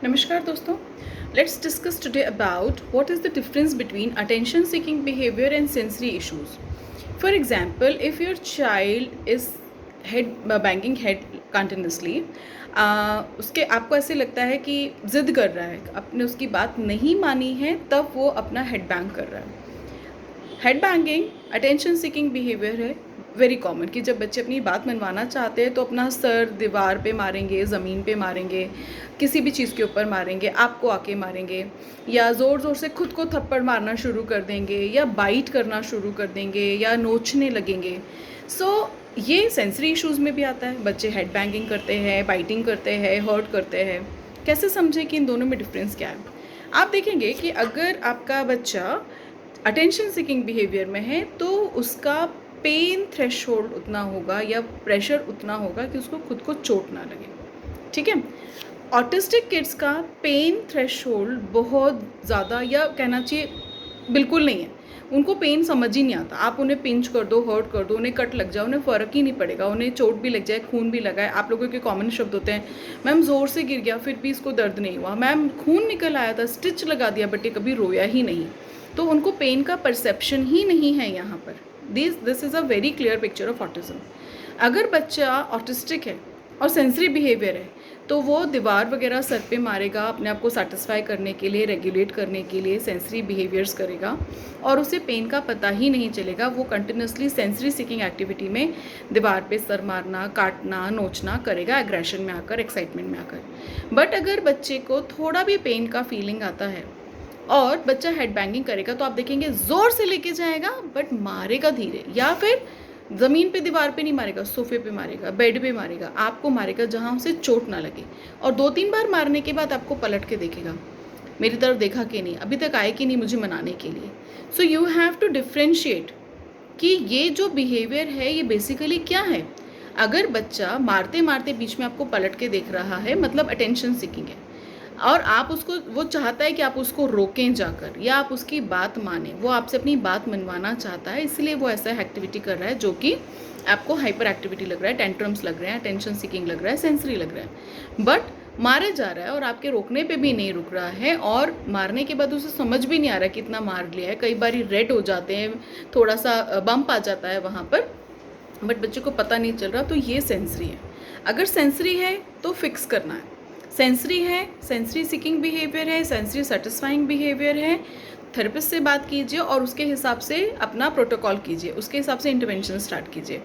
नमस्कार दोस्तों, let's discuss today about what is the difference between attention seeking behaviour and sensory issues. For example, if your child is head banging head continuously, उसके आपको ऐसे लगता है कि ज़िद कर रहा है, आपने उसकी बात नहीं मानी है तब वो अपना हेड बैंग कर रहा है. Head banging attention seeking behaviour है, वेरी कॉमन, कि जब बच्चे अपनी बात मनवाना चाहते हैं तो अपना सर दीवार पे मारेंगे, ज़मीन पे मारेंगे, किसी भी चीज़ के ऊपर मारेंगे, आपको आके मारेंगे, या ज़ोर ज़ोर से खुद को थप्पड़ मारना शुरू कर देंगे, या बाइट करना शुरू कर देंगे, या नोचने लगेंगे. ये सेंसरी इश्यूज़ में भी आता है. बच्चे हेड बैंगिंग करते हैं, बाइटिंग करते हैं, हर्ट करते हैं. कैसे समझें कि इन दोनों में डिफरेंस क्या है? आप देखेंगे कि अगर आपका बच्चा अटेंशन सीकिंग बिहेवियर में है तो उसका पेन थ्रेशोल्ड उतना होगा या प्रेशर उतना होगा कि उसको खुद को चोट ना लगे. ठीक है. ऑटिस्टिक किड्स का पेन थ्रेशोल्ड बहुत ज़्यादा, या कहना चाहिए बिल्कुल नहीं है. उनको पेन समझ ही नहीं आता. आप उन्हें पिंच कर दो, हर्ट कर दो, उन्हें कट लग जाए, उन्हें फ़र्क ही नहीं पड़ेगा. उन्हें चोट भी लग जाए, खून भी लगा है. आप लोगों के कॉमन शब्द होते हैं, मैम ज़ोर से गिर गया फिर भी इसको दर्द नहीं हुआ, मैम खून निकल आया था, स्टिच लगा दिया बट ये कभी रोया ही नहीं. तो उनको पेन का परसेप्शन ही नहीं है यहाँ पर. This is a very clear picture of autism. अगर बच्चा ऑटिस्टिक है और सेंसरी बिहेवियर है तो वो दीवार वगैरह सर पे मारेगा, अपने आप को सेटिस्फाई करने के लिए, रेगुलेट करने के लिए सेंसरी बिहेवियर्स करेगा और उसे पेन का पता ही नहीं चलेगा. वो कंटिन्यूसली सेंसरी सीकिंग एक्टिविटी में दीवार पे सर मारना, काटना, नोचना करेगा, एग्रेशन में आकर, एक्साइटमेंट में आकर. बट अगर बच्चे को थोड़ा भी पेन का फीलिंग आता है और बच्चा हेड बैंगिंग करेगा तो आप देखेंगे ज़ोर से लेके जाएगा बट मारेगा धीरे, या फिर ज़मीन पे, दीवार पे नहीं मारेगा, सोफे पे मारेगा, बेड पे मारेगा, आपको मारेगा जहाँ उसे चोट ना लगे. और 2-3 बार मारने के बाद आपको पलट के देखेगा, मेरी तरफ देखा कि नहीं, अभी तक आए कि नहीं मुझे मनाने के लिए. So you have to differentiate कि ये जो बिहेवियर है ये बेसिकली क्या है. अगर बच्चा मारते मारते बीच में आपको पलट के देख रहा है मतलब अटेंशन सीकिंग है, और आप उसको, वो चाहता है कि आप उसको रोकें जाकर या आप उसकी बात माने, वो आपसे अपनी बात मनवाना चाहता है, इसलिए वो ऐसा एक्टिविटी कर रहा है जो कि आपको हाइपर एक्टिविटी लग रहा है, टेंट्रम्स लग रहे हैं, टेंशन सीकिंग लग रहा है, सेंसरी लग रहा है. बट मारे जा रहा है और आपके रोकने पे भी नहीं रुक रहा है, और मारने के बाद उसे समझ भी नहीं आ रहा कि इतना मार लिया है. कई बार रेड हो जाते हैं, थोड़ा सा बम्प आ जाता है वहाँ पर, बट बच्चे को पता नहीं चल रहा, तो ये सेंसरी है. अगर सेंसरी है तो फिक्स करना है. सेंसरी है, सेंसरी सीकिंग बिहेवियर है, सेंसरी सेटिस्फाइंग बिहेवियर है, थेरेपिस्ट से बात कीजिए और उसके हिसाब से अपना प्रोटोकॉल कीजिए, उसके हिसाब से इंटरवेंशन स्टार्ट कीजिए.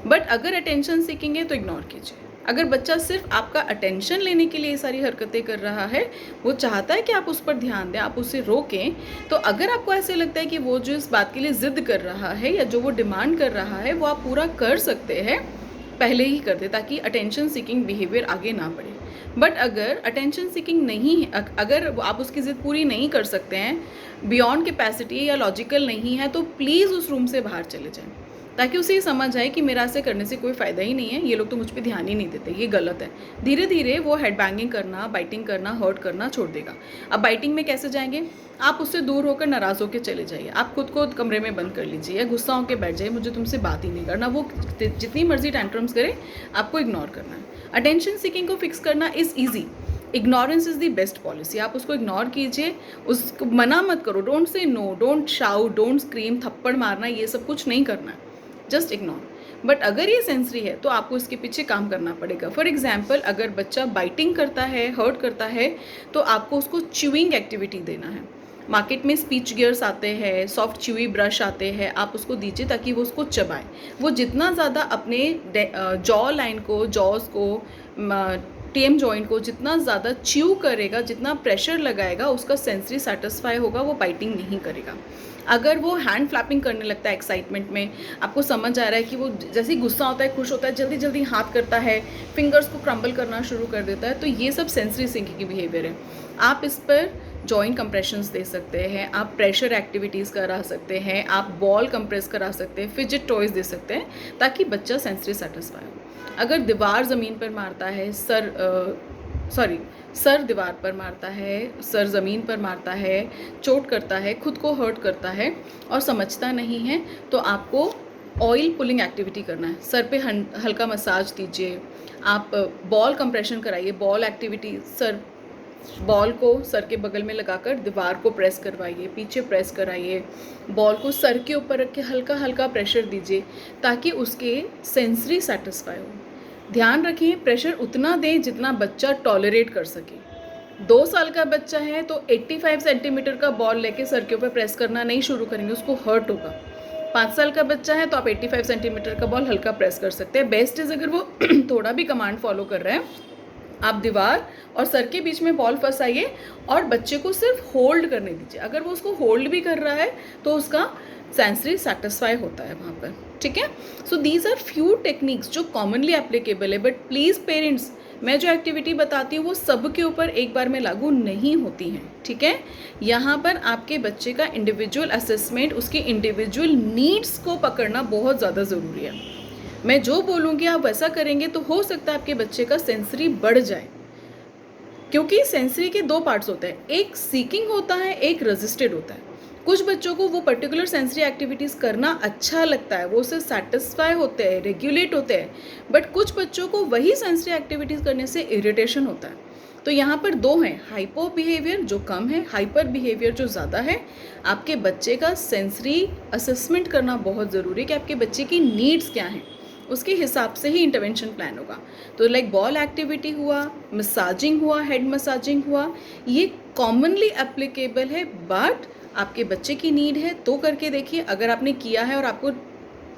बट अगर अटेंशन सीकिंग है तो इग्नोर कीजिए. अगर बच्चा सिर्फ आपका अटेंशन लेने के लिए सारी हरकतें कर रहा है, वो चाहता है कि आप उस पर ध्यान दें, आप उसे रोकें, तो अगर आपको ऐसे लगता है कि वो जो इस बात के लिए ज़िद कर रहा है या जो वो डिमांड कर रहा है वो आप पूरा कर सकते हैं, पहले ही कर दे ताकि अटेंशन सीकिंग बिहेवियर आगे ना बढ़े. बट अगर अटेंशन सीकिंग नहीं है, अगर आप उसकी ज़िद पूरी नहीं कर सकते हैं, बियॉन्ड कैपेसिटी या लॉजिकल नहीं है, तो प्लीज़ उस रूम से बाहर चले जाएं ताकि उसे ये समझ आए कि मेरा ऐसे करने से कोई फ़ायदा ही नहीं है, ये लोग तो मुझ पर ध्यान ही नहीं देते, ये गलत है. धीरे धीरे वो हेड बैंगिंग करना, बाइटिंग करना, हर्ट करना छोड़ देगा. अब बाइटिंग में कैसे जाएंगे? आप उससे दूर होकर नाराज़ होकर चले जाइए, आप खुद को कमरे में बंद कर लीजिए या गुस्सा होकर बैठ जाइए, मुझे तुमसे बात ही नहीं करना. वो जितनी मर्जी टेंट्रम्स करे, आपको इग्नोर करना है. अटेंशन सीकिंग को फिक्स करना is easy. Ignorance is the best policy. आप उसको इग्नोर कीजिए, उसको मना मत करो, don't say no, don't shout, don't scream, थप्पड़ मारना, ये सब कुछ नहीं करना है, जस्ट इग्नोर. बट अगर ये सेंसरी है तो आपको इसके पीछे काम करना पड़ेगा. फॉर एग्जाम्पल, अगर बच्चा बाइटिंग करता है, हर्ट करता है, तो आपको उसको च्यूइंग एक्टिविटी देना है. मार्केट में स्पीच गियर्स आते हैं, सॉफ्ट च्यूई ब्रश आते हैं, आप उसको दीजिए ताकि वो उसको चबाए. वो जितना ज़्यादा अपने जॉ लाइन को, जॉज को, टीएम जॉइंट को जितना ज़्यादा च्यू करेगा, जितना प्रेशर लगाएगा, उसका सेंसरी सेटिस्फाई होगा, वो बाइटिंग नहीं करेगा. अगर वो हैंड फ्लैपिंग करने लगता है एक्साइटमेंट में, आपको समझ आ रहा है कि वो जैसे ही गुस्सा होता है, खुश होता है, जल्दी जल्दी हाथ करता है, फिंगर्स को क्रम्बल करना शुरू कर देता है, तो ये सब सेंसरी सिंकिंग की बिहेवियर है. आप इस पर जॉइंट कंप्रेशंस दे सकते हैं, आप प्रेशर एक्टिविटीज़ करा सकते हैं, आप बॉल कंप्रेस करा सकते हैं, फिजिट टॉयज़ दे सकते हैं ताकि बच्चा सेंसरी सेटिस्फाई हो. अगर दीवार ज़मीन पर मारता है, सर दीवार पर मारता है, सर ज़मीन पर मारता है, चोट करता है, खुद को हर्ट करता है और समझता नहीं है, तो आपको ऑयल पुलिंग एक्टिविटी करना है. सर पे हल्का मसाज दीजिए, आप बॉल कंप्रेशन कराइए, बॉल एक्टिविटी, सर बॉल को सर के बगल में लगाकर दीवार को प्रेस करवाइए, पीछे प्रेस कराइए, बॉल को सर के ऊपर रख के हल्का हल्का प्रेशर दीजिए ताकि उसके सेंसरी सेटिस्फाई हो। ध्यान रखिए प्रेशर उतना दें जितना बच्चा टॉलरेट कर सके। 2 साल का बच्चा है तो 85 सेंटीमीटर का बॉल लेके सर के ऊपर प्रेस करना नहीं शुरू करेंगे, उसको हर्ट होगा। 5 साल का बच्चा है तो आप 85 सेंटीमीटर का बॉल हल्का प्रेस कर सकते हैं। बेस्ट इज अगर वो थोड़ा भी कमांड फॉलो कर रहा है, आप दीवार और सर के बीच में बॉल फंसाइए और बच्चे को सिर्फ होल्ड करने दीजिए। अगर वो उसको होल्ड भी कर रहा है तो उसका सेंसरी सेटिस्फाई होता है वहाँ पर, ठीक है। So these are few techniques जो कॉमनली एप्लीकेबल है, बट प्लीज़ पेरेंट्स, मैं जो एक्टिविटी बताती हूँ वो सब के ऊपर एक बार में लागू नहीं होती हैं, ठीक है। यहाँ पर आपके बच्चे का इंडिविजुअल असेसमेंट, उसकी इंडिविजुअल नीड्स को पकड़ना बहुत ज़्यादा ज़रूरी है। मैं जो बोलूँगी आप वैसा करेंगे तो हो सकता है आपके बच्चे का सेंसरी बढ़ जाए, क्योंकि सेंसरी के 2 पार्ट्स होते हैं, एक सीकिंग होता है, एक रजिस्टेड होता है। कुछ बच्चों को वो पर्टिकुलर सेंसरी एक्टिविटीज़ करना अच्छा लगता है, वो उससे सेटिस्फाई होते हैं, रेगुलेट होते हैं, बट कुछ बच्चों को वही सेंसरी एक्टिविटीज़ करने से इरिटेशन होता है। तो यहाँ पर 2 हैं, हाइपो बिहेवियर जो कम है, हाइपर बिहेवियर जो ज़्यादा है। आपके बच्चे का सेंसरी असेसमेंट करना बहुत ज़रूरी है कि आपके बच्चे की नीड्स क्या हैं, उसके हिसाब से ही इंटरवेंशन प्लान होगा। तो लाइक बॉल एक्टिविटी हुआ, मसाजिंग हुआ, हेड मसाजिंग हुआ, ये कॉमनली एप्लीकेबल है, बट आपके बच्चे की नीड है तो करके देखिए। अगर आपने किया है और आपको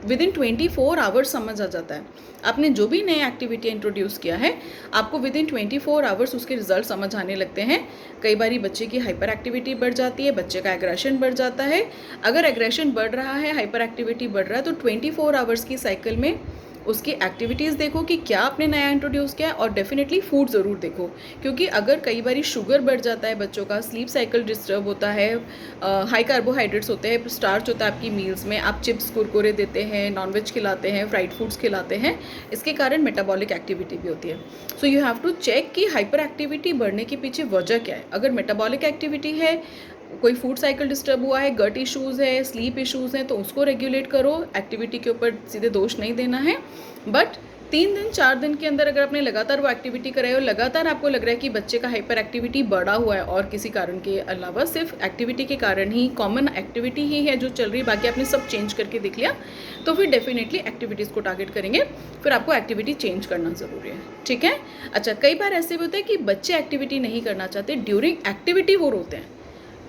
विदिन 24 आवर्स समझ आ जाता है, आपने जो भी नई एक्टिविटी इंट्रोड्यूस किया है आपको विदिन 24 आवर्स उसके रिजल्ट समझ आने लगते हैं। कई बारी बच्चे की हाइपर एक्टिविटी बढ़ जाती है, बच्चे का एग्रेशन बढ़ जाता है। अगर एग्रेशन बढ़ रहा है, हाइपर एक्टिविटी बढ़ रहा है, तो 24 आवर्स की साइकिल में उसकी एक्टिविटीज़ देखो कि क्या आपने नया इंट्रोड्यूस किया है, और डेफिनेटली फूड ज़रूर देखो, क्योंकि अगर कई बारी शुगर बढ़ जाता है बच्चों का, स्लीप साइकिल डिस्टर्ब होता है, हाई कार्बोहाइड्रेट्स होते हैं, स्टार्च होता है आपकी मील्स में, आप चिप्स कुरकुरे देते हैं, नॉनवेज खिलाते हैं, फ्राइड फूड्स खिलाते हैं, इसके कारण मेटाबॉलिक एक्टिविटी भी होती है। So you have to check कि हाइपर एक्टिविटी बढ़ने के पीछे वजह क्या है। अगर मेटाबॉलिक एक्टिविटी है, कोई फूड साइकिल डिस्टर्ब हुआ है, गट इश्यूज़ है, स्लीप इश्यूज़ हैं, तो उसको रेगुलेट करो। एक्टिविटी के ऊपर सीधे दोष नहीं देना है, बट 3 दिन 4 दिन के अंदर अगर आपने लगातार वो एक्टिविटी कराई और लगातार आपको लग रहा है कि बच्चे का हाइपर एक्टिविटी बढ़ा हुआ है और किसी कारण के अलावा सिर्फ एक्टिविटी के कारण ही, कॉमन एक्टिविटी ही है जो चल रही है, बाकी आपने सब चेंज करके देख लिया, तो फिर डेफिनेटली एक्टिविटीज़ को टारगेट करेंगे, फिर आपको एक्टिविटी चेंज करना ज़रूरी है, ठीक है। अच्छा, कई बार ऐसे भी होता है कि बच्चे एक्टिविटी नहीं करना चाहते, ड्यूरिंग एक्टिविटी वो रोते हैं।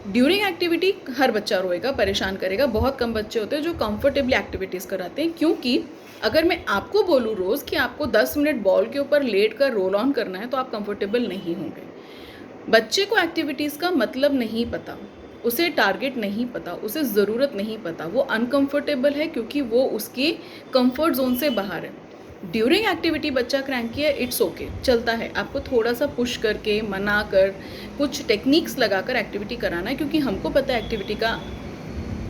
ड्यूरिंग एक्टिविटी हर बच्चा रोएगा, परेशान करेगा, बहुत कम बच्चे होते हैं जो कंफर्टेबली एक्टिविटीज़ कराते हैं, क्योंकि अगर मैं आपको बोलूँ रोज़ कि आपको 10 मिनट बॉल के ऊपर लेट कर रोल ऑन करना है तो आप कंफर्टेबल नहीं होंगे। बच्चे को एक्टिविटीज़ का मतलब नहीं पता, उसे टारगेट नहीं पता, उसे ज़रूरत नहीं पता, वो अनकंफर्टेबल है क्योंकि वो उसकी कंफर्ट जोन से बाहर है। ड्यूरिंग एक्टिविटी बच्चा क्रैंकी है, इट्स ओके, चलता है। आपको थोड़ा सा पुश करके, मना कर, कुछ टेक्निक्स लगाकर एक्टिविटी कराना है, क्योंकि हमको पता है एक्टिविटी का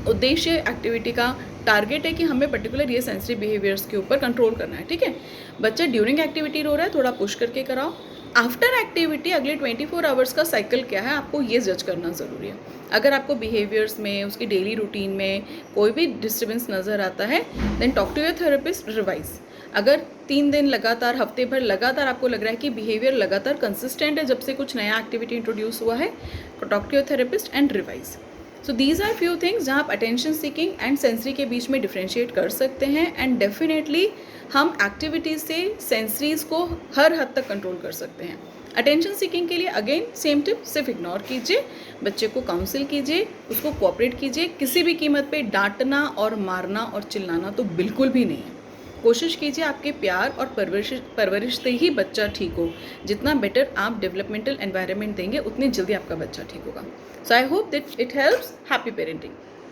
उद्देश्य, एक्टिविटी का टारगेट है कि हमें पर्टिकुलर ये सेंसिटिव बिहेवियर्स के ऊपर कंट्रोल करना है, ठीक है। बच्चा ड्यूरिंग एक्टिविटी रो रहा है, थोड़ा पुश करके कराओ। आफ्टर एक्टिविटी अगले 24 आवर्स का साइकिल क्या है आपको ये जज करना ज़रूरी है। अगर आपको बिहेवियर्स में, उसकी डेली रूटीन में कोई भी डिस्टर्बेंस नज़र आता है, then talk to your therapist, revise. अगर 3 दिन लगातार, हफ्ते भर लगातार आपको लग रहा है कि बिहेवियर लगातार कंसिस्टेंट है जब से कुछ नया एक्टिविटी इंट्रोड्यूस हुआ है, तो talk to your therapist and revise. So these are few things जहाँ आप अटेंशन सीकिंग एंड सेंसरी के बीच में डिफ्रेंशिएट कर सकते हैं, एंड डेफिनेटली हम एक्टिविटीज़ से सेंसरीज को हर हद तक कंट्रोल कर सकते हैं। अटेंशन सीकिंग के लिए अगेन सेम टिप, सिर्फ इग्नोर कीजिए, बच्चे को काउंसिल कीजिए, उसको कोऑपरेट कीजिए, किसी भी कीमत पे डांटना और मारना और चिल्लाना तो बिल्कुल भी नहीं है। कोशिश कीजिए आपके प्यार और परवरिश से ही बच्चा ठीक हो। जितना बेटर आप डेवलपमेंटल एनवायरनमेंट देंगे उतनी जल्दी आपका बच्चा ठीक होगा। So I hope that it helps. Happy parenting.